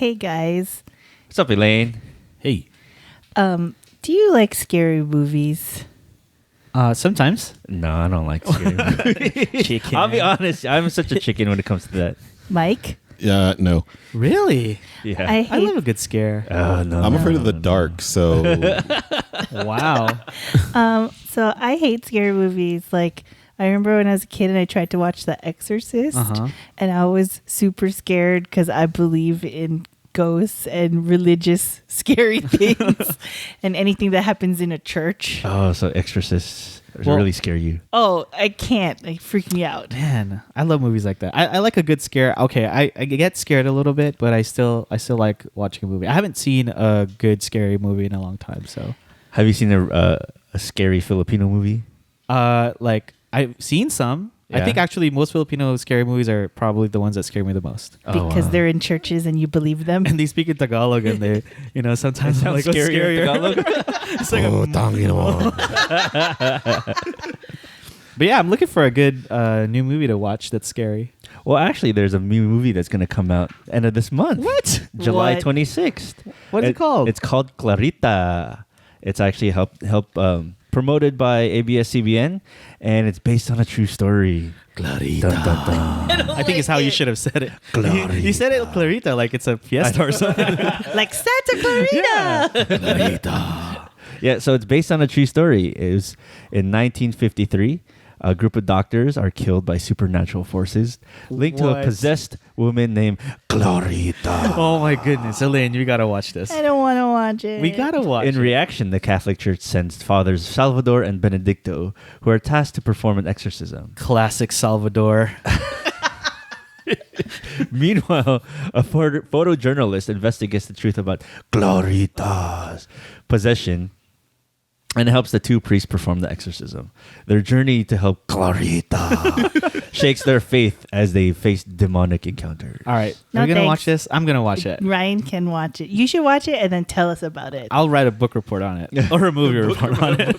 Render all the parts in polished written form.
Hey guys. What's up, Elaine? Hey. Do you like scary movies? Sometimes. No, I don't like scary movies. Chicken. I'll be honest. I'm such a chicken when it comes to that. Mike? No. Really? Yeah. I love a good scare. No. I'm afraid of the dark, so Wow. So I hate scary movies. Like, I remember when I was a kid and I tried to watch The Exorcist, and I was super scared because I believe in ghosts and religious scary things and anything that happens in a church. Oh, so exorcists really scare you. Oh, I can't. They freak me out. Man, I love movies like that. I like a good scare. Okay, I get scared a little bit, but I still like watching a movie. I haven't seen a good scary movie in a long time. So, Have you seen a scary Filipino movie? like I've seen some. I Yeah. think actually most Filipino scary movies are probably the ones that scare me the most. Because they're in churches and you believe them. And they speak in Tagalog, and they, sometimes Sounds like, what's scarier in scarier? Tagalog. It's like oh, tangin mo. But yeah, I'm looking for a good new movie to watch that's scary. Well, actually, there's a new movie that's going to come out end of this month. What? July What? 26th. What is it called? It's called Clarita. It's actually promoted by ABS-CBN, and it's based on a true story. Clarita. Dun, dun, dun. I think it's how you should have said it. Clarita. You said it Clarita like it's a fiesta or something. Like Santa Clarita. Clarita. Yeah, so it's based on a true story. It was in 1953. A group of doctors are killed by supernatural forces linked to a What? possessed woman named Clarita. Oh my goodness, Elaine, you gotta watch this. I don't want to watch it. We gotta watch. In it. reaction, the Catholic Church sends Fathers Salvador and Benedicto, who are tasked to perform an exorcism. Classic Salvador. Meanwhile, a photojournalist investigates the truth about Clarita's possession and helps the two priests perform the exorcism. Their journey to help Clarita shakes their faith as they face demonic encounters. All right, No, are we gonna thanks. watch this? I'm gonna watch it. Ryan can watch it. You should watch it and then tell us about it. I'll write a book report on it or a movie report on it.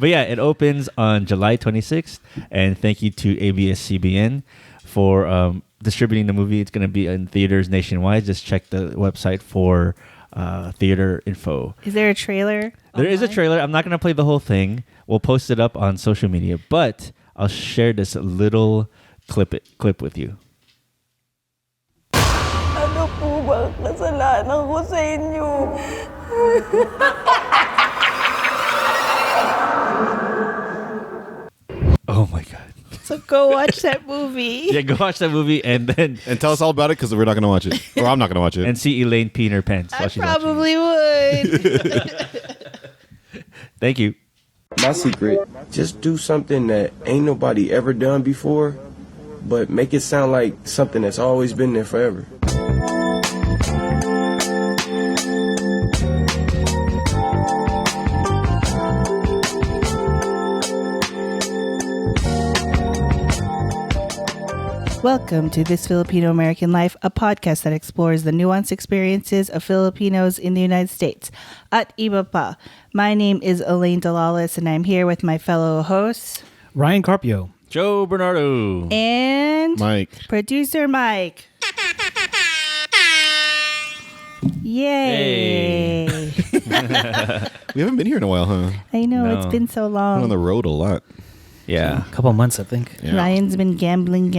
But yeah, it opens on July 26th. And thank you to ABS-CBN for distributing the movie. It's going to be in theaters nationwide. Just check the website for theater info. Is there a trailer? There is a online? trailer. I'm not going to play the whole thing. We'll post it up on social media, but I'll share this little clip with you. Ano po ba kasalanan ko sa inyo? Oh my God. So go watch that movie. Yeah, go watch that movie and then And tell us all about it because we're not going to watch it. Or I'm not going to watch it. and see Elaine pee in her pants I while she's watching. probably would. Thank you. My secret, just do something that ain't nobody ever done before, but make it sound like something that's always been there forever. Welcome to This Filipino American Life, a podcast that explores the nuanced experiences of Filipinos in the United States. At Iba Pa, my name is Elaine Dalalis, and I'm here with my fellow hosts Ryan Carpio. Joe Bernardo. and Mike. producer Mike. Yay! We haven't been here in a while, huh? I know, No. it's been so Been on long. the road a lot. Yeah. A couple months, I think. Yeah. Ryan's been gambling,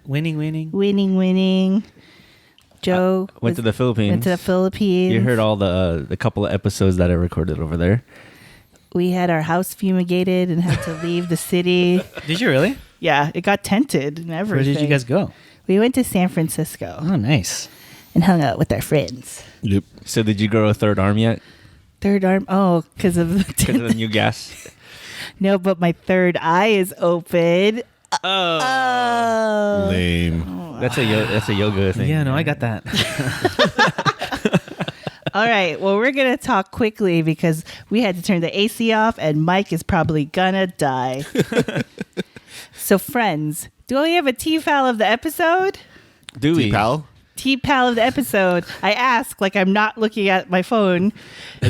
winning. Joe Went to the Philippines. Went to the Philippines. You heard all the couple of episodes that I recorded over there. We had our house fumigated and had to leave the city. Did you really? Yeah, it got tented and everything. Where did you guys go? We went to San Francisco Oh, nice. and hung out with our friends. Yep. So did you grow a third arm yet? Third arm, because of the Because of the new gas? No, but my third eye is open. Oh. Lame. That's a yoga thing. Yeah, no, I got that. All right, well, we're going to talk quickly because we had to turn the AC off and Mike is probably gonna die. So, friends, do we have a TFAL of the episode? Do we? T-Pal? TPAL of the episode. I ask like I'm not looking at my phone.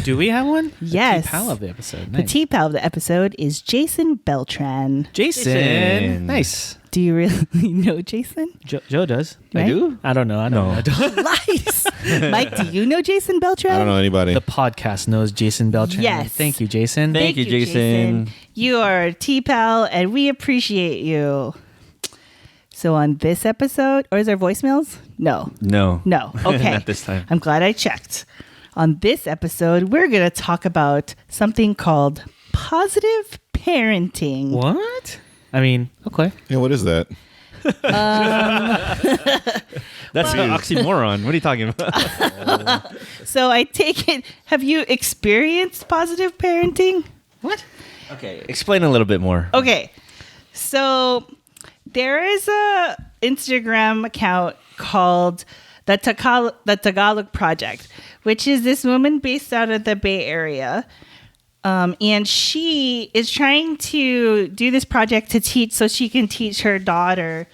Do we have one? Yes. The pal of the episode. The Nice. TPAL of the episode is Jason Beltran. Jason. Jason. Nice. Do you really know Jason? Joe does. I Right? do. I don't know. I don't know. Lies. Mike, do you know Jason Beltran? I don't know anybody. The podcast knows Jason Beltran. Yes. Thank you, Jason. Thank you, Jason. You are a TFAL, and we appreciate you. So on this episode, or is there voicemails? No. No. Okay. Not this time. I'm glad I checked. On this episode, we're going to talk about something called positive parenting. What? I mean, okay. Yeah, what is that? That's an oxymoron. What are you talking about? So I take it, have you experienced positive parenting? What? Okay, explain a little bit more. Okay. So there is a Instagram account called the Tagalog Project, which is this woman based out of the Bay Area. And she is trying to do this project to teach so she can teach her daughter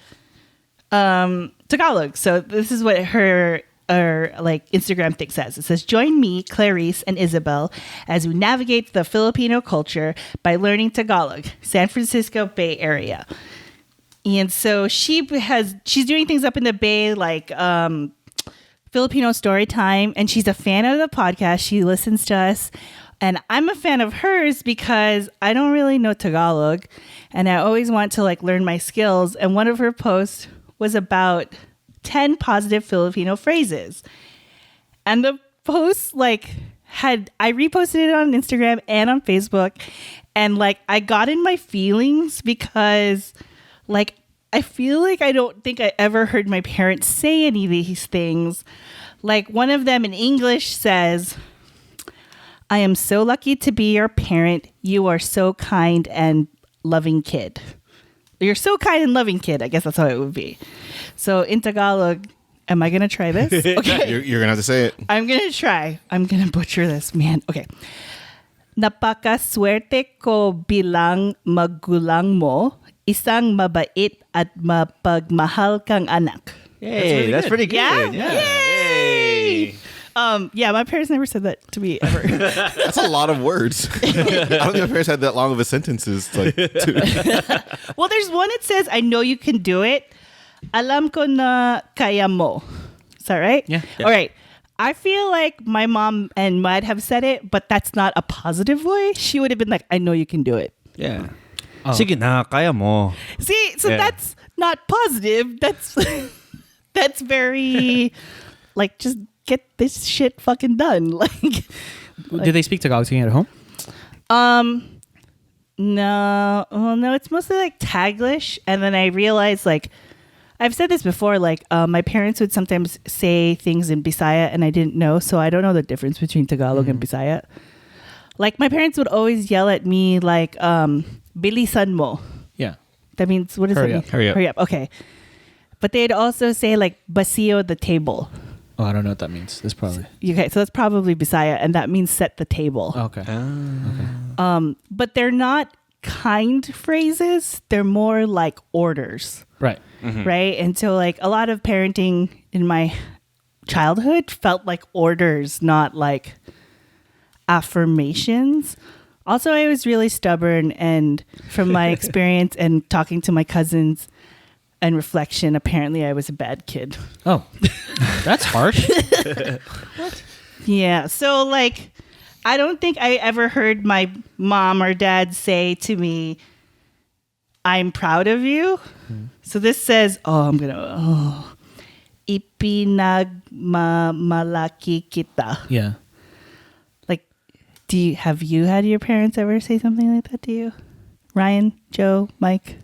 Tagalog. So this is what her like Instagram thing says. It says, "Join me, Clarice, and Isabel as we navigate the Filipino culture by learning Tagalog, San Francisco Bay Area." And so she's doing things up in the Bay like Filipino story time, and she's a fan of the podcast. She listens to us. And I'm a fan of hers because I don't really know Tagalog, and I always want to like learn my skills. And one of her posts was about 10 positive Filipino phrases. And the post I reposted it on Instagram and on Facebook, and like I got in my feelings because like I feel like I don't think I ever heard my parents say any of these things. Like one of them in English says, "I am so lucky to be your parent. You are so kind and loving kid." You're so kind and loving kid. I guess that's how it would be. So in Tagalog, am I going to try this? Okay. You're going to have to say it. I'm going to try. I'm going to butcher this, man. Okay. "Napakaswerte ko bilang magulang mo. Isang mabait at mapagmahal kang anak." Hey, that's pretty good. Yeah? Yay! Yeah, my parents never said that to me ever. That's a lot of words. I don't think my parents had that long of a sentences. Like, Well, there's one that says, "I know you can do it. Alam ko na kaya mo." Is that right? Yeah. All right. I feel like my mom and Mud have said it, but that's not a positive way. She would have been like, "I know you can do it." Yeah. Oh. Sige na, kaya mo. See, so Yeah. that's not positive. That's that's very like just get this shit fucking done. Like Do they speak Tagalog to you at home? no. Well, no, it's mostly like Taglish. And then I realized like I've said this before, like my parents would sometimes say things in Bisaya and I didn't know, so I don't know the difference between Tagalog and Bisaya. Like my parents would always yell at me like bilisan mo. Yeah. That means, what does Hurry that up. mean? Hurry up. Hurry up. Okay. But they'd also say like basio the table. Oh, I don't know what that means. That's probably. Okay, so that's probably Bisaya, and that means set the table. Okay. But they're not kind phrases. They're more like orders, Right. right? And so like a lot of parenting in my childhood felt like orders, not like affirmations. Also, I was really stubborn, and from my experience and talking to my cousins and reflection, apparently I was a bad kid. Oh, that's harsh. Yeah. So like, I don't think I ever heard my mom or dad say to me, "I'm proud of you." So this says, ipinagmamalaki kita. Yeah. Like, have you had your parents ever say something like that to you? Ryan, Joe, Mike?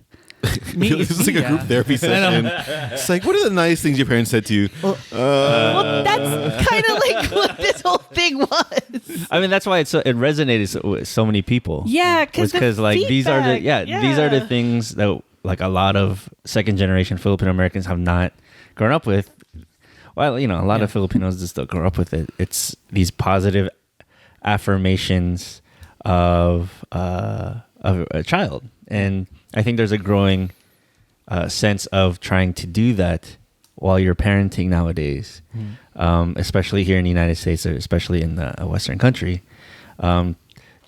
this is like a group therapy session. It's like, what are the nice things your parents said to you? Well, that's kind of like what this whole thing was. I mean, that's why it resonated with so many people. Yeah, because like these are the things that like a lot of second generation Filipino Americans have not grown up with. Well, a lot of Filipinos just don't grow up with it. It's these positive affirmations of a child, and I think there's a growing sense of trying to do that while you're parenting nowadays, especially here in the United States, or especially in the Western country, to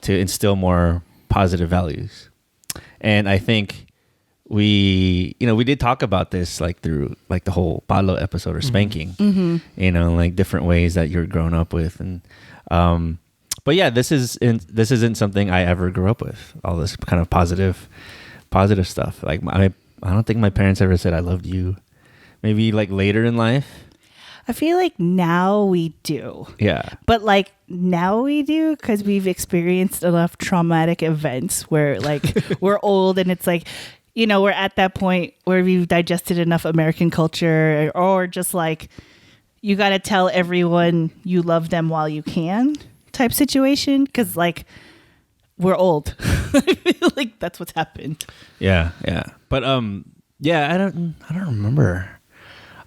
instill more positive values. And I think we did talk about this like through like the whole palo episode or spanking, like different ways that you're grown up with. And but yeah, this isn't something I ever grew up with, all this kind of positive stuff. Like I don't think my parents ever said I loved you. Maybe like later in life. I feel like now we do. Yeah. But like now we do because we've experienced enough traumatic events where like we're old and it's like, we're at that point where we've digested enough American culture, or just like you got to tell everyone you love them while you can type situation, because like we're old. I feel like that's what's happened. Yeah. But yeah, I don't remember.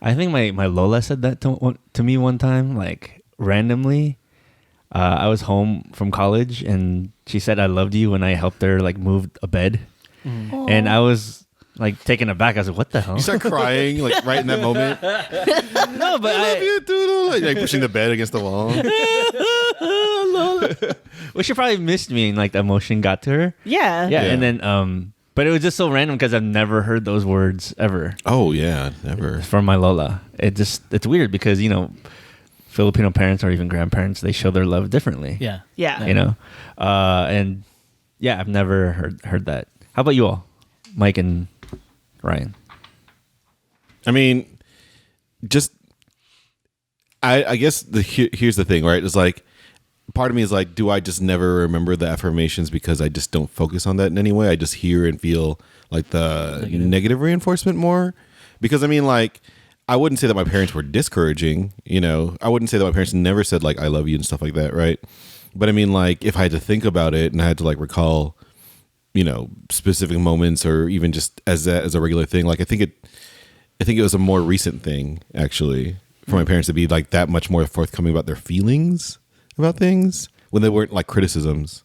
I think my Lola said that to me one time, like randomly. I was home from college and she said I loved you when I helped her like move a bed. And I was like taken aback. I was like, what the hell? You start crying like right in that moment. No, but I love you, Doodle. Like pushing the bed against the wall. Well, she probably missed me and like the emotion got to her. Yeah. And then but it was just so random because I've never heard those words ever. Oh yeah, never. From my Lola. It's weird because, Filipino parents or even grandparents, they show their love differently. Yeah. And yeah, I've never heard that. How about you all, Mike and Ryan? I mean, just I guess here's the thing, right? It's like part of me is like, do I just never remember the affirmations because I just don't focus on that in any way? I just hear and feel like the negative reinforcement more. Because I mean, like, I wouldn't say that my parents were discouraging, I wouldn't say that my parents never said like I love you and stuff like that, right? But I mean, like, if I had to think about it and I had to like recall, specific moments, or even just as a regular thing, like I think it was a more recent thing actually for my parents to be like that much more forthcoming about their feelings about things when they weren't like criticisms.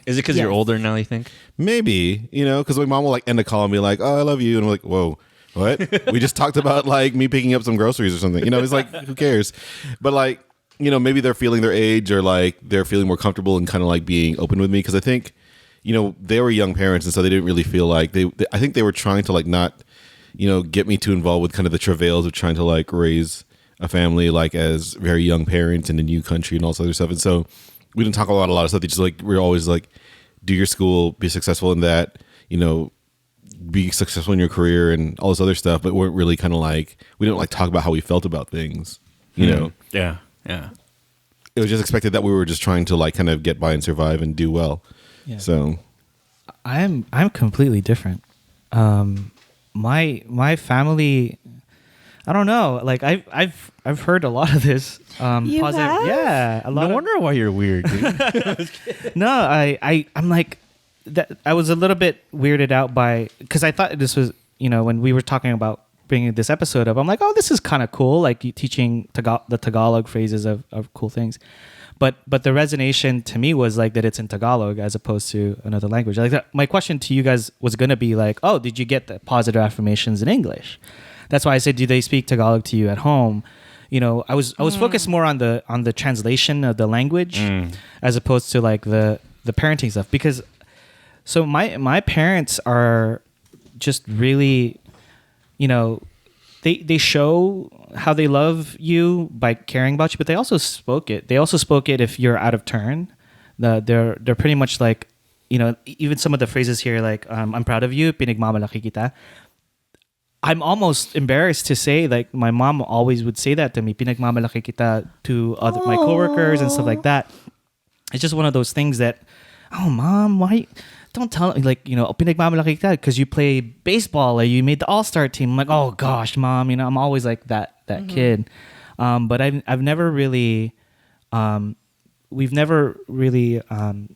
Is it because you're older now, you think? Maybe, because my mom will like end a call and be like, oh, I love you. And I'm like, whoa, what? We just talked about like me picking up some groceries or something. It's like, who cares? But like, maybe they're feeling their age, or like they're feeling more comfortable and kind of like being open with me. Because I think, they were young parents, and so they didn't really feel like I think they were trying to like not, get me too involved with kind of the travails of trying to like raise a family like as very young parents in a new country and all this other stuff. And so we didn't talk about a lot of stuff. They just like, we're always like, do your school, be successful in that, be successful in your career and all this other stuff. But weren't really kind of like, we didn't like talk about how we felt about things, Yeah. It was just expected that we were just trying to like kind of get by and survive and do well. Yeah. So I'm completely different. My family, I don't know. Like I've heard a lot of this. You positive, have? yeah. No wonder why you're weird, dude. No, I'm like that. I was a little bit weirded out by, because I thought this was, when we were talking about bringing this episode up, I'm like, oh, this is kind of cool. Like teaching the Tagalog phrases of cool things. But the resonation to me was like that it's in Tagalog as opposed to another language. Like that, my question to you guys was going to be like, oh, did you get the positive affirmations in English? That's why I said, do they speak Tagalog to you at home? I was focused more on the translation of the language as opposed to like the parenting stuff. Because so my parents are just really, they show how they love you by caring about you, but they also spoke it. They also spoke it if you're out of turn. They're pretty much like, even some of the phrases here, like I'm proud of you, pinagmamalaki kita. I'm almost embarrassed to say, like, my mom always would say that to me, pinagmamalaki kita, to my coworkers and stuff like that. It's just one of those things that, oh, Mom, why? Don't tell, like, pinagmamalaki kita because you play baseball or you made the all-star team. I'm like, oh gosh, Mom, I'm always like that kid. But I've never really, we've never really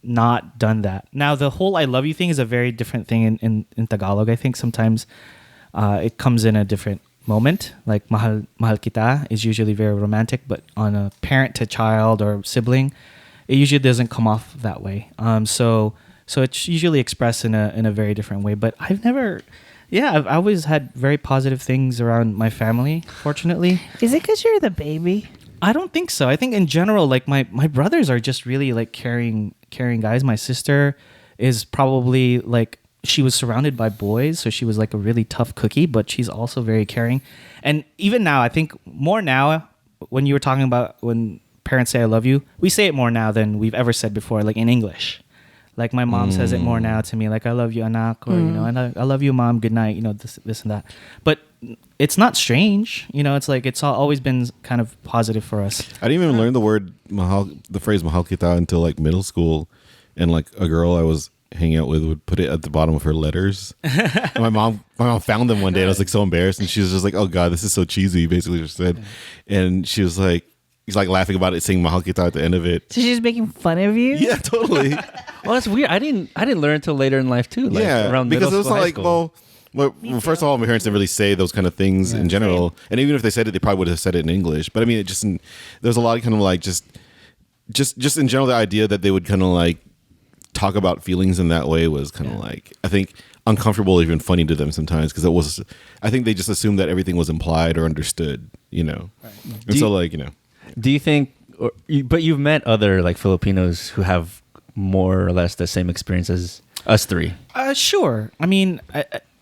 not done that. Now the whole "I love you" thing is a very different thing in Tagalog. I think sometimes it comes in a different moment. Like mahal kita is usually very romantic, but on a parent to child or sibling, it usually doesn't come off that way. So it's usually expressed in a very different way. But I've never, I've always had very positive things around my family, fortunately. Is it because you're the baby? I don't think so. I think in general, like my brothers are just really like caring guys. My sister is probably like, she was surrounded by boys, so she was like a really tough cookie, but she's also very caring. And even now, I think more now, when you were talking about when parents say I love you, we say it more now than we've ever said before, like in English. Like my mom says it more now to me, like I love you, anak, or you know, and I love you, mom, good night, you know, this and that. But it's not strange, you know. It's like it's always been kind of positive for us. I didn't even learn the phrase mahal kita until like middle school, and like a girl I was hanging out with would put it at the bottom of her letters. And my mom found them one day, and I was like so embarrassed, and she was just like, "Oh God, this is so cheesy," basically just said, and she was like. He's like laughing about it, saying mahal kita at the end of it. So she's making fun of you? Yeah, totally. Well, that's weird. I didn't learn until later in life too. Like Yeah, around because middle it was school, high like, school. well, first of all, my parents didn't really say those kind of things in general, and even if they said it, they probably would have said it in English. But I mean, there's a lot of kind of like just in general, the idea that they would kind of like talk about feelings in that way was kind of like, I think, uncomfortable, even funny to them sometimes, because I think they just assumed that everything was implied or understood, you know. Right. And so like, you know, do you think? But you've met other like Filipinos who have more or less the same experience as us three. Sure. I mean,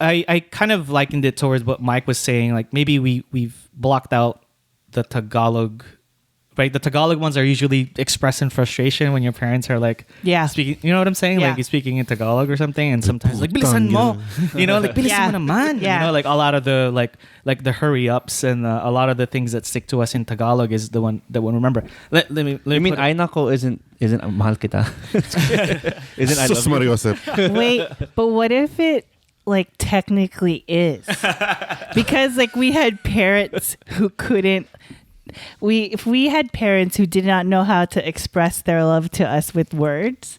I kind of likened it towards what Mike was saying. Like maybe we've blocked out the Tagalog, right? The Tagalog ones are usually expressing frustration when your parents are like, speaking. You know what I'm saying? Yeah. Like you're speaking in Tagalog or something, and sometimes like bilisan mo, you know, like bilisan mo naman. Yeah. You know, like a lot of the like the hurry ups and a lot of the things that stick to us in Tagalog is the one that we'll remember. Let me. I mean, ay nako isn't mahal kita. Isn't I love you? Wait, but what if it like technically is? Because like we had parents who couldn't. If we had parents who did not know how to express their love to us with words,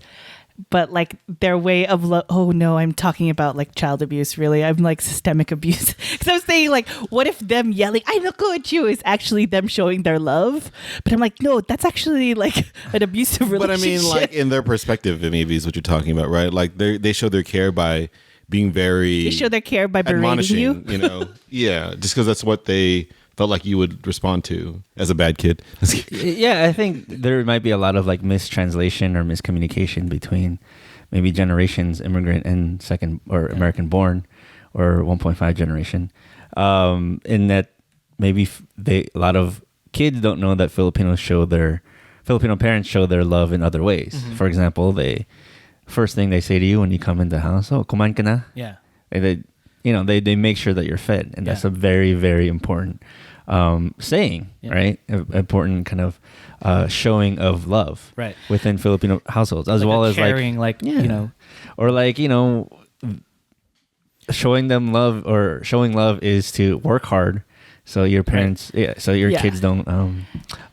but like their way of oh no, I'm talking about like child abuse. Really, I'm like systemic abuse. Because I was saying like, what if them yelling "I look at you" is actually them showing their love? But I'm like, no, that's actually like an abusive relationship. But I mean, like in their perspective, it maybe is what you're talking about, right? Like they show their care by being very. They show their care by berating you. You know, yeah, just because that's what they felt like you would respond to as a bad kid. Yeah, I think there might be a lot of like mistranslation or miscommunication between maybe generations, immigrant and second or American born or 1.5 generation. In that maybe a lot of kids don't know that Filipino parents show their love in other ways. Mm-hmm. For example, first thing they say to you when you come into the house, "Oh, kumain ka na?" Yeah. They make sure that you're fed, and that's a very, very important saying, right? Important kind of showing of love, right, within Filipino households, as like well as caring, you know, or like showing them love or showing love is to work hard. So your parents, so your kids don't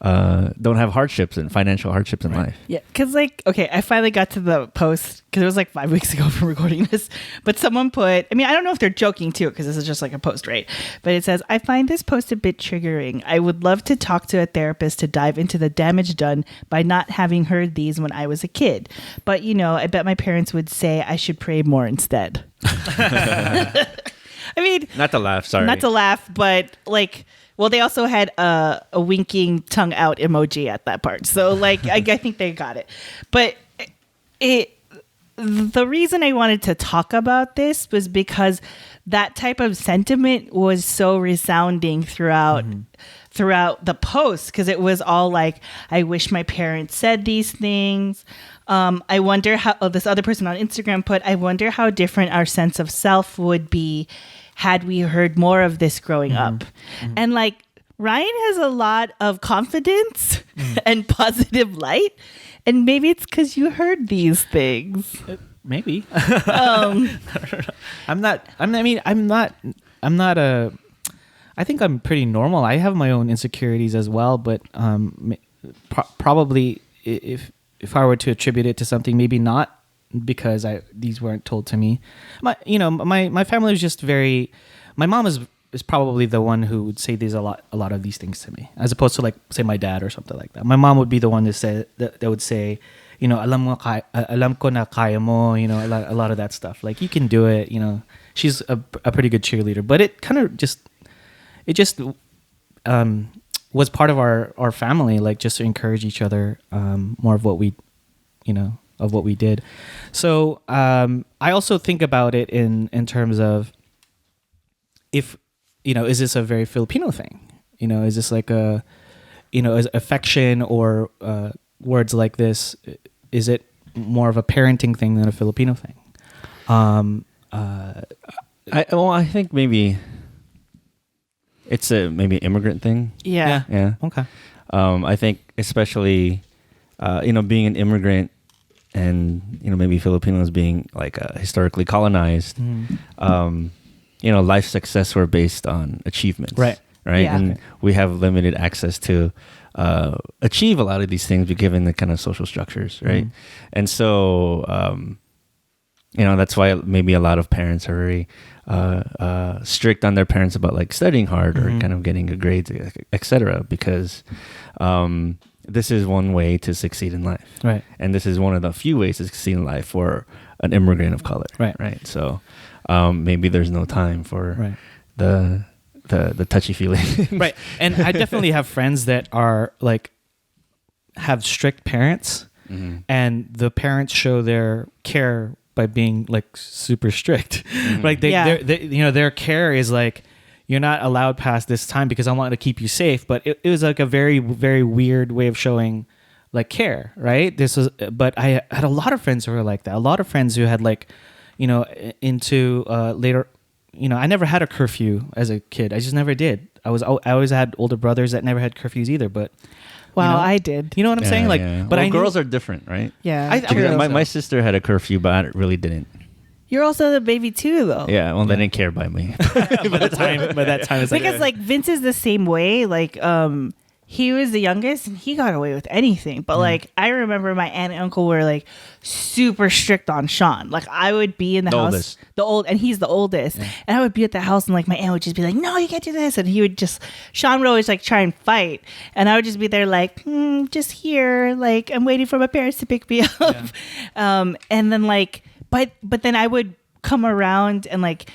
have hardships and financial hardships in life. Yeah, because like, okay, I finally got to the post because it was like 5 weeks ago from recording this. But someone put, I mean, I don't know if they're joking too, because this is just like a post, right? But it says, "I find this post a bit triggering. I would love to talk to a therapist to dive into the damage done by not having heard these when I was a kid. But I bet my parents would say I should pray more instead." I mean, not to laugh, sorry. Not to laugh, but like, well, they also had a winking tongue out emoji at that part. So like, I think they got it. But the reason I wanted to talk about this was because that type of sentiment was so resounding throughout the post, because it was all like, I wish my parents said these things. I wonder how, this other person on Instagram put, I wonder how different our sense of self would be had we heard more of this growing up. Mm-hmm. And like, Ryan has a lot of confidence and positive light. And maybe it's because you heard these things. Maybe. I'm not I think I'm pretty normal. I have my own insecurities as well, but probably if I were to attribute it to something, maybe not, because these weren't told to me. My family was just very. My mom is probably the one who would say a lot of these things to me, as opposed to like say my dad or something like that. My mom would be the one that would say, alam ko na kaya mo, a lot of that stuff. Like, you can do it. She's a pretty good cheerleader, but it kind of just was part of our family, like just to encourage each other, more of what we what we did. So I also think about it in terms of, if is this a very Filipino thing? Is this like a is affection or words like this? Is it more of a parenting thing than a Filipino thing? I think maybe it's a maybe immigrant thing. Yeah. Yeah. Okay. I think especially being an immigrant and maybe Filipinos being like historically colonized. Life success were based on achievements. Right. Yeah. And we have limited access to achieve a lot of these things given the kind of social structures, right? And so that's why maybe a lot of parents are very strict on their parents about like studying hard or kind of getting good grades, etc. Because this is one way to succeed in life, right? And this is one of the few ways to succeed in life for an immigrant of color, right? So maybe there's no time for the touchy feeling, right? And I definitely have friends that are like have strict parents, and the parents show their care by being like super strict. Like their care is like, you're not allowed past this time because I want to keep you safe. But it was like a very, very weird way of showing like care, right? But I had a lot of friends who were like that. A lot of friends who had like, into later, I never had a curfew as a kid. I just never did. I always had older brothers that never had curfews either. But wow, I did. You know what I'm saying? Like, but girls are different, right? Yeah, my sister had a curfew, but I really didn't. You're also the baby too, though. Yeah, well, they didn't care by me. by that time, it's like, because like Vince is the same way. Like, he was the youngest and he got away with anything. But like, I remember my aunt and uncle were like super strict on Sean. Like, I would be in the house, and he's the oldest, and I would be at the house and like my aunt would just be like, "No, you can't do this," and Sean would always like try and fight, and I would just be there like, just here, like I'm waiting for my parents to pick me up, and then like. But then I would come around and like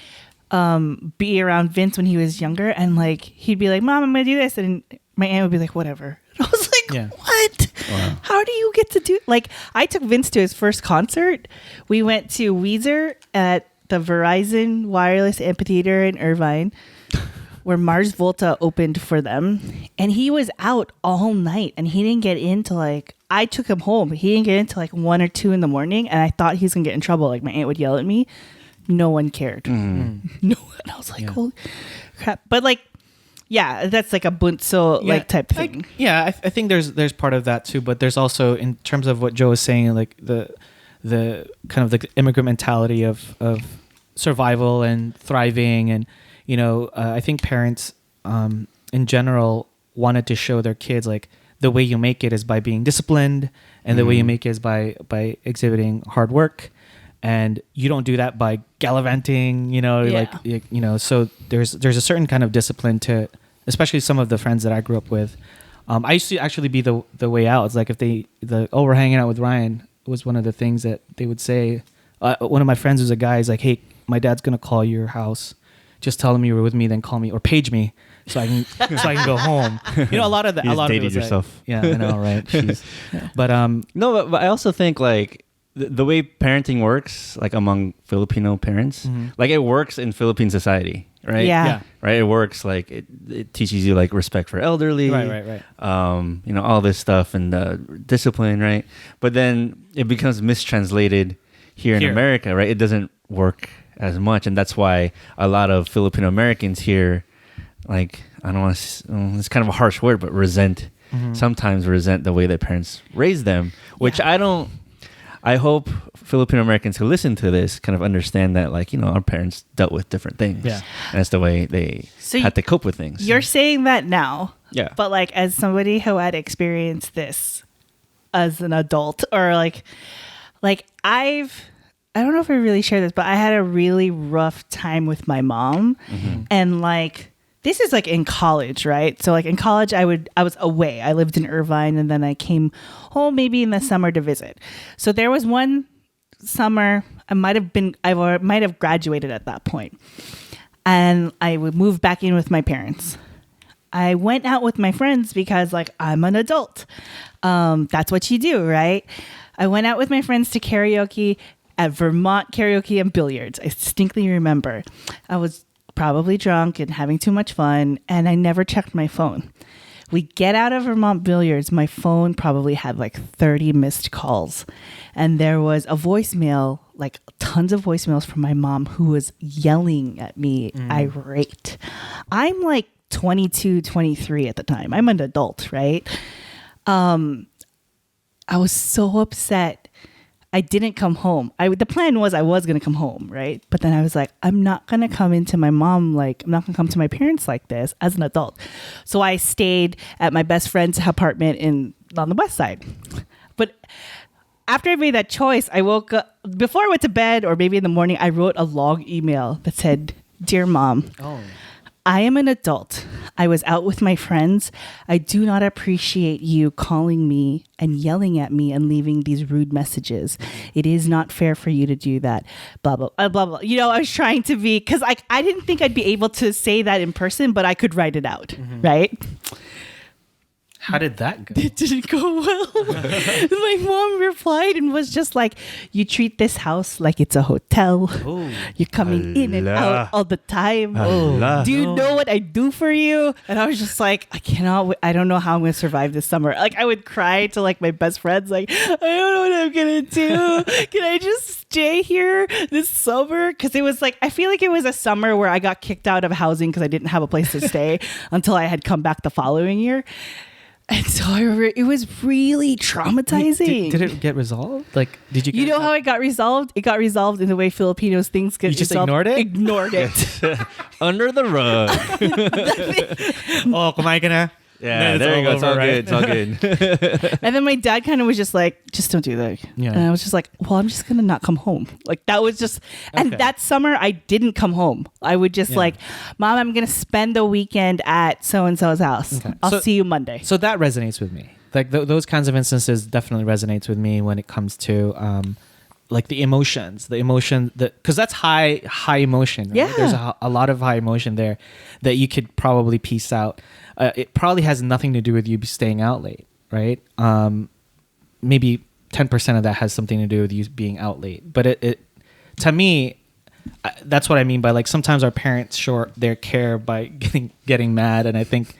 be around Vince when he was younger, and like he'd be like, "Mom, I'm gonna do this," and my aunt would be like, "Whatever." And I was like, "What? Wow. How do you get to do?" Like, I took Vince to his first concert. We went to Weezer at the Verizon Wireless Amphitheater in Irvine, where Mars Volta opened for them, and he was out all night, and he didn't get in till like. I took him home. He didn't get into like 1 or 2 in the morning, and I thought he was gonna get in trouble. Like my aunt would yell at me. No one cared. No one. I was like, holy crap. But like, yeah, that's like a bunso like type thing. I think there's part of that too, but there's also in terms of what Joe was saying, like the kind of the immigrant mentality of survival and thriving, and I think parents in general wanted to show their kids like. The way you make it is by being disciplined, and the way you make it is by exhibiting hard work, and you don't do that by gallivanting. So there's a certain kind of discipline to, especially some of the friends that I grew up with. I used to actually be the way out. It's like if we're hanging out with Ryan was one of the things that they would say. One of my friends was a guy. He's like, "Hey, my dad's gonna call your house. Just tell him you were with me, then call me or page me." So I can go home. A lot of the you a lot dated of it was yourself. Like, I know, right? Jeez. But no, but I also think like the way parenting works, like among Filipino parents, like it works in Philippine society, right? Yeah. Right. It works like it teaches you like respect for elderly, right. All this stuff and discipline, right? But then it becomes mistranslated here in America, right? It doesn't work as much, and that's why a lot of Filipino Americans here. Like, I don't want to, it's kind of a harsh word, but sometimes resent the way their parents raised them, which I hope Filipino Americans who listen to this kind of understand that, like, our parents dealt with different things. Yeah. And that's the way they had to cope with things. You're saying that now. Yeah. But like, as somebody who had experienced this as an adult, or like I don't know if I really share this, but I had a really rough time with my mom, and like, this is like in college, right? So like in college, I was away. I lived in Irvine, and then I came home maybe in the summer to visit. So there was one summer I might have graduated at that point, and I would move back in with my parents. I went out with my friends because like I'm an adult. That's what you do, right? I went out with my friends to karaoke at Vermont Karaoke and Billiards. I distinctly remember. I was probably drunk and having too much fun, and I never checked my phone. We get out of Vermont Billiards. My phone probably had like 30 missed calls. And there was a voicemail, like tons of voicemails from my mom who was yelling at me, irate. I'm like 22, 23 at the time. I'm an adult, right? I was so upset. I didn't come home. The plan was I was going to come home, right? But then I was like, I'm not going to come into my mom, like, I'm not going to come to my parents like this as an adult. So I stayed at my best friend's apartment on the west side. But after I made that choice, I woke up, before I went to bed or maybe in the morning, I wrote a long email that said, Dear Mom, I am an adult. I was out with my friends. I do not appreciate you calling me and yelling at me and leaving these rude messages. It is not fair for you to do that. Blah, blah, blah, blah. You know, I was trying to be, because I didn't think I'd be able to say that in person, but I could write it out, right? How did that go? It didn't go well. My mom replied and was just like, you treat this house like it's a hotel. Oh. You're coming in and out all the time. Do you know what I do for you? And I was just like, I don't know how I'm going to survive this summer. Like I would cry to like my best friends, like, I don't know what I'm going to do. Can I just stay here this summer? Because it was like, I feel like it was a summer where I got kicked out of housing because I didn't have a place to stay until I had come back the following year. And so it was really traumatizing. Did it get resolved? Like, did you? You know how it got resolved? It got resolved in the way Filipinos things get You just resolved. ignored it? Ignored it. Under the rug. Oh, kumain ka na. Yeah, there you go. It's all good. It's all good. And then my dad kind of was just like, just don't do that. Yeah. And I was just like, well, I'm just going to not come home. Like that was just, and that summer I didn't come home. I would just like, Mom, I'm going to spend the weekend at so-and-so's house. Okay. I'll see you Monday. So that resonates with me. Like those kinds of instances definitely resonates with me when it comes to like the emotions, because that's high emotion. Right? Yeah. There's a lot of high emotion there that you could probably piece out. It probably has nothing to do with you staying out late, right? Maybe 10% of that has something to do with you being out late. But it to me, that's what I mean by like sometimes our parents show their care by getting mad, and I think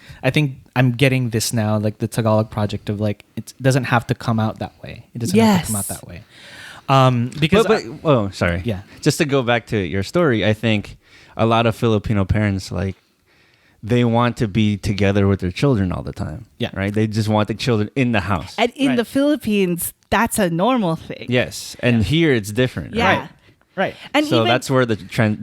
I'm getting this now, like the Tagalog project of like it doesn't have to come out that way. It doesn't have to come out that way. Because sorry. Yeah. Just to go back to your story, I think a lot of Filipino parents like they want to be together with their children all the time. Yeah. Right? They just want the children in the house. And in Right. the Philippines, that's a normal thing. Yes. And here it's different. Yeah. right. And So even that's where the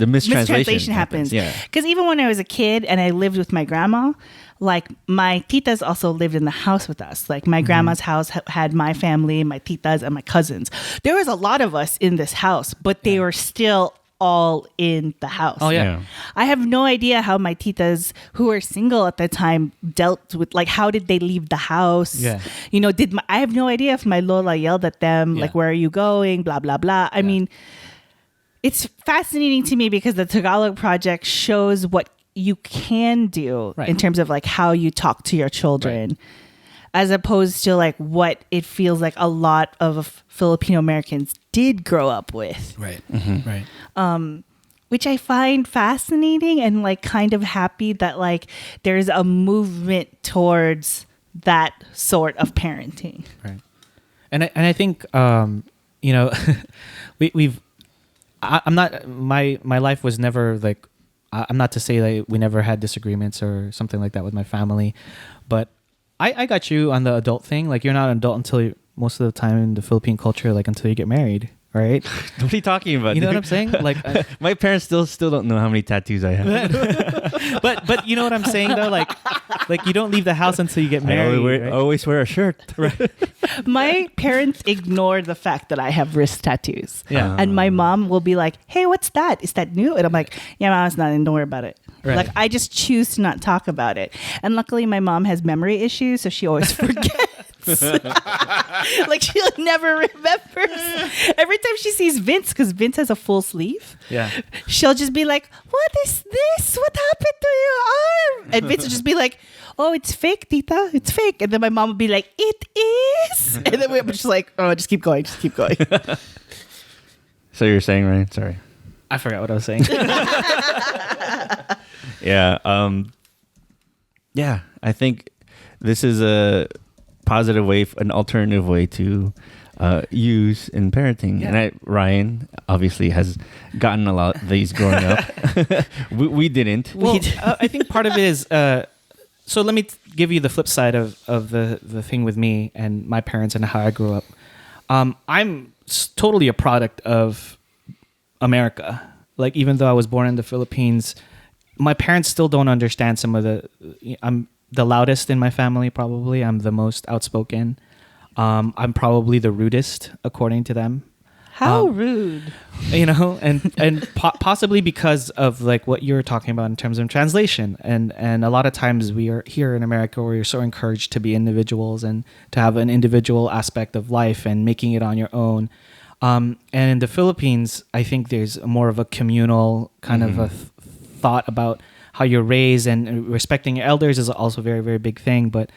mistranslation happens. Yeah. Because even when I was a kid and I lived with my grandma, like my titas also lived in the house with us. Like my grandma's house had my family, my titas, and my cousins. There was a lot of us in this house, but they were still all in the house. Oh yeah. I have no idea how my titas who were single at the time dealt with, like, how did they leave the house? Yeah. You know, I have no idea if my Lola yelled at them, like, where are you going? Blah, blah, blah. I mean, it's fascinating to me because the Tagalog Project shows what you can do in terms of like how you talk to your children, as opposed to like what it feels like a lot of Filipino Americans did grow up with. Right. Which I find fascinating and like kind of happy that like there's a movement towards that sort of parenting. Right. And I think you know I'm not my life was never like I'm not to say that we never had disagreements or something like that with my family, but I got you on the adult thing. Like you're not an adult until most of the time in the Philippine culture, like until you get married, right? What are you talking about? You know dude? what I'm saying? Like my parents still don't know how many tattoos I have. but you know what I'm saying though? Like you don't leave the house until you get married. I always wear a shirt. Right. My parents ignore the fact that I have wrist tattoos. Yeah. And my mom will be like, hey, what's that? Is that new? And I'm like, yeah, Mom, it's not. Don't worry about it. Right. Like, I just choose to not talk about it. And luckily, my mom has memory issues, so she always forgets. Like, she'll never remembers. Every time she sees Vince, because Vince has a full sleeve, she'll just be like, what is this? What happened to your arm? And Vince will just be like, "Oh, it's fake, tita. It's fake." And then my mom would be like, "It is." And then we're just like, "Oh, just keep going. Just keep going." So you're saying, Ryan? Sorry. I forgot what I was saying. Yeah. Yeah. I think this is a positive way, an alternative way to use in parenting. Yeah. And Ryan obviously has gotten a lot of these growing up. we didn't. Well, I think part of it is. So let me give you the flip side of the thing with me and my parents and how I grew up. I'm totally a product of America. Like, even though I was born in the Philippines, my parents still don't understand some of the. I'm the loudest in my family, probably. I'm the most outspoken. I'm probably the rudest, according to them. How rude. You know, and possibly because of like what you're talking about in terms of translation, and a lot of times we are here in America where you're so encouraged to be individuals and to have an individual aspect of life and making it on your own. And in the Philippines, I think there's more of a communal kind of a thought about how you're raised, and respecting your elders is also a very, very big thing. But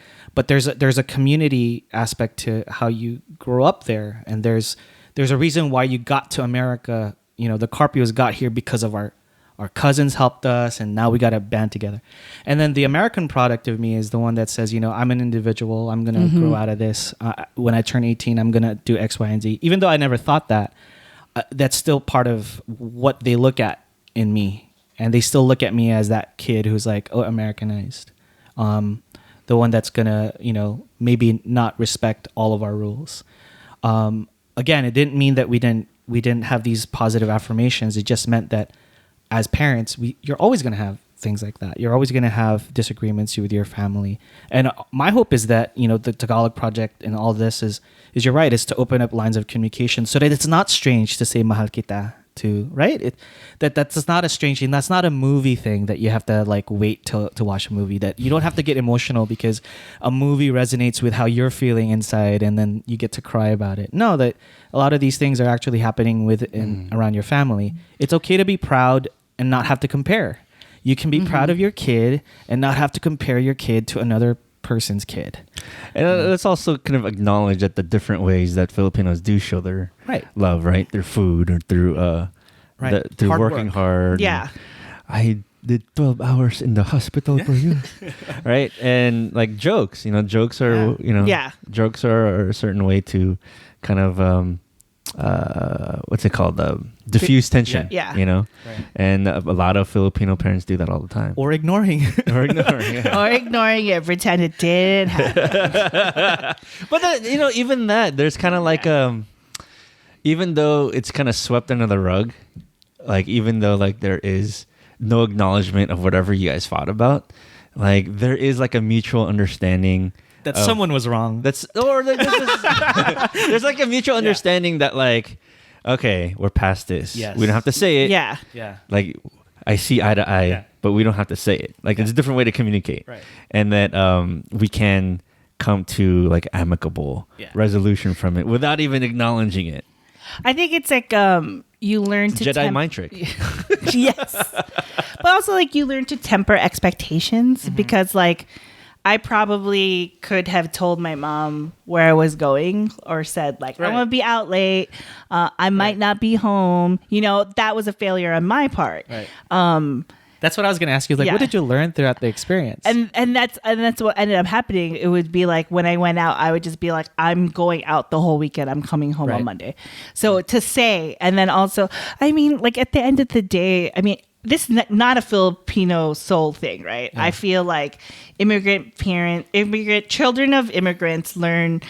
there's a community aspect to how you grow up there, and there's a reason why you got to America. You know, the Carpios got here because of our cousins helped us, and now we got to band together. And then the American product of me is the one that says, you know, I'm an individual. I'm going to grow out of this. When I turn 18, I'm going to do X, Y, and Z. Even though I never thought that, that's still part of what they look at in me. And they still look at me as that kid who's like, oh, Americanized. The one that's going to, you know, maybe not respect all of our rules. Again, it didn't mean that we didn't have these positive affirmations. It just meant that as parents, you're always going to have things like that. You're always going to have disagreements with your family. And my hope is that, you know, the Tagalog Project and all this is you're right, is to open up lines of communication so that it's not strange to say mahal kita to, right? That's not a strange thing. That's not a movie thing that you have to like wait to watch a movie, that you don't have to get emotional because a movie resonates with how you're feeling inside and then you get to cry about it. No, that a lot of these things are actually happening around your family. It's okay to be proud and not have to compare. You can be proud of your kid and not have to compare your kid to another person's kid. And let's also kind of acknowledge that the different ways that Filipinos do show their love, right? Through food or through through hard working work. hard. Yeah. I did 12 hours in the hospital for you. Right? And like jokes, you know, jokes are, you know, jokes are a certain way to kind of what's it called? Diffuse tension. Yeah. You know? Right. And a lot of Filipino parents do that all the time. Or ignoring. Or ignoring. Yeah. Or ignoring it, pretend it didn't happen. But you know, even that, there's kind of like even though it's kind of swept under the rug, like even though like there is no acknowledgement of whatever you guys fought about, like there is like a mutual understanding that someone was wrong. there's like a mutual understanding that like, okay, we're past this. Yes. We don't have to say it. Yeah. Yeah. Like I see eye to eye, but we don't have to say it. Like it's a different way to communicate. Right. And that we can come to like amicable resolution from it without even acknowledging it. I think it's like you learn It's to a Jedi mind trick. Yes. But also like you learn to temper expectations because like I probably could have told my mom where I was going or said like, I'm going to be out late. I might not be home. You know, that was a failure on my part. Right. That's what I was going to ask you. Like, what did you learn throughout the experience? And that's what ended up happening. It would be like when I went out, I would just be like, I'm going out the whole weekend. I'm coming home on Monday. So to say, and then also, I mean, like at the end of the day, I mean, this is not a Filipino soul thing, right? I feel like immigrant children of immigrants learn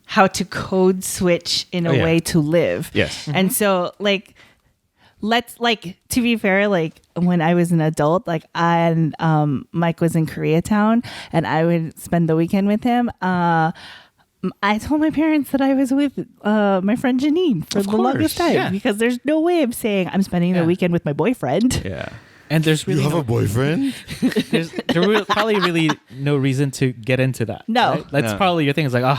how to code switch in a way to live. Yes. And so like, to be fair, like when I was an adult, like Mike was in Koreatown and I would spend the weekend with him. I told my parents that I was with my friend Janine for the longest time because there's no way of saying I'm spending the weekend with my boyfriend. Yeah. And there's really You have a boyfriend? there's probably really no reason to get into that. No. Right? That's probably your thing. It's like,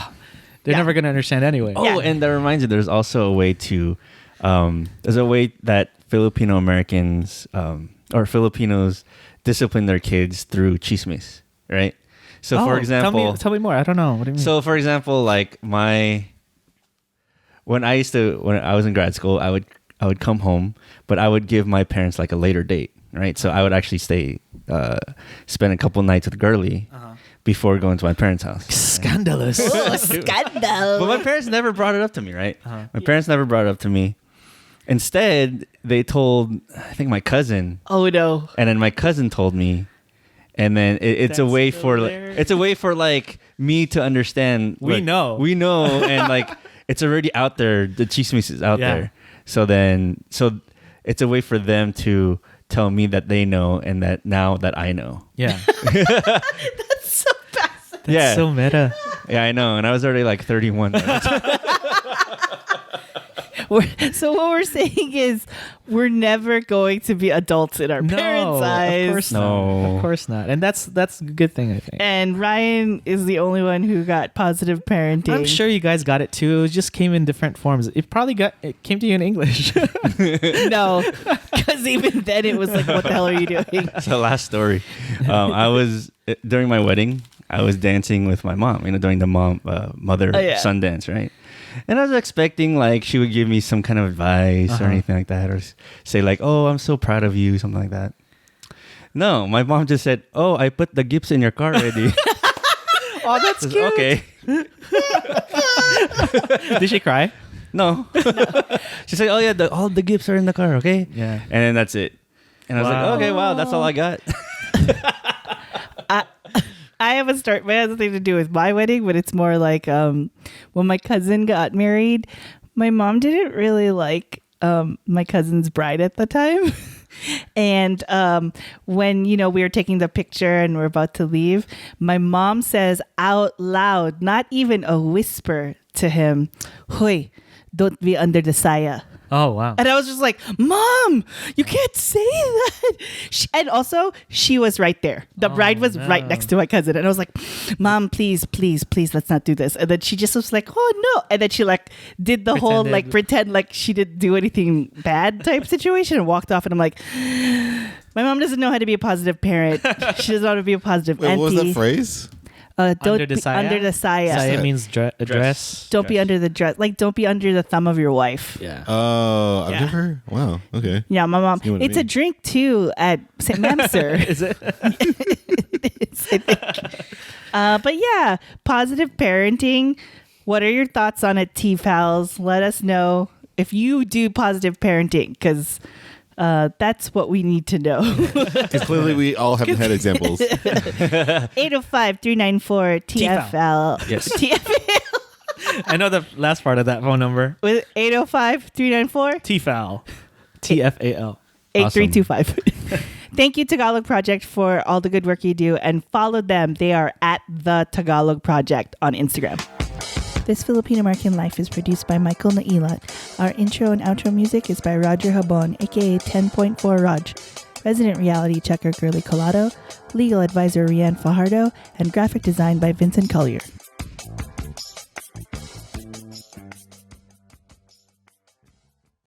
they're never going to understand anyway. Oh, and that reminds you, there's also a way to, there's a way that Filipino Americans or Filipinos discipline their kids through chismes, right? So for example, tell me more. I don't know. What do you mean? So for example, like when I was in grad school, I would come home, but I would give my parents like a later date, right? So I would actually spend a couple nights with Girly before going to my parents' house. Scandalous. Scandal. But my parents never brought it up to me, right? My parents never brought it up to me. Instead, they told, I think, my cousin. Oh no. And then my cousin told me. And then it's a way for like me to understand. We like, know. And like it's already out there. The chismis is out there. So it's a way for them to tell me that they know and that now that I know. Yeah. That's so fascinating. That's so meta. Yeah, I know. And I was already like 31. So what we're saying is we're never going to be adults in our parents' eyes. Of course not. Of course not. And that's a good thing, I think. And Ryan is the only one who got positive parenting. I'm sure you guys got it too. It just came in different forms. It came to you in English. No, because even then it was like, what the hell are you doing? So last story. I was during my wedding. I was dancing with my mom. During the mother-son dance, right? And I was expecting like she would give me some kind of advice or anything like that, or say like, "Oh, I'm so proud of you," something like that. No, my mom just said, "Oh, I put the gifts in your car already." Oh, that's cute. Okay. Did she cry? No. She said, "Oh yeah, all the gifts are in the car, okay?" Yeah. And then that's it. And I was like, "Okay, wow, that's all I got." I have a story. It has nothing to do with my wedding, but it's more like when my cousin got married, my mom didn't really like my cousin's bride at the time. And when, we were taking the picture and we're about to leave, my mom says out loud, not even a whisper to him, "Hoy, don't be under the saya." Oh, wow. And I was just like, "Mom, you can't say that." And also, she was right there. The bride was right next to my cousin. And I was like, "Mom, please, please, please, let's not do this." And then she just was like, "Oh, no." And then she like did the whole like pretend like she didn't do anything bad type situation and walked off. And I'm like, my mom doesn't know how to be a positive parent. She doesn't know how to be a positive auntie. What was that phrase? Don't Under the be saya? under the saya. Saya means dress. Don't be under the dress. Like, don't be under the thumb of your wife. Yeah. Oh, I've Yeah. never. Wow. Okay. Yeah, my mom. See what I It's a mean. drink too at St. Mamser. Is it? It is, I think. But yeah, positive parenting. What are your thoughts on it, TFALs? Let us know if you do positive parenting, because that's what we need to know. Because clearly we all haven't had examples. 805-394-TFL. Yes. TFL. I know the last part of that phone number. With 805-394 TFAL. TFAL. 8325. Thank you, Tagalog Project, for all the good work you do, and follow them. They are at the Tagalog Project on Instagram. This Filipino American Life is produced by Michael Nailat. Our intro and outro music is by Roger Habon, aka 10.4 Raj. Resident reality checker Girly Colado, legal advisor Rianne Fajardo, and graphic design by Vincent Collyer.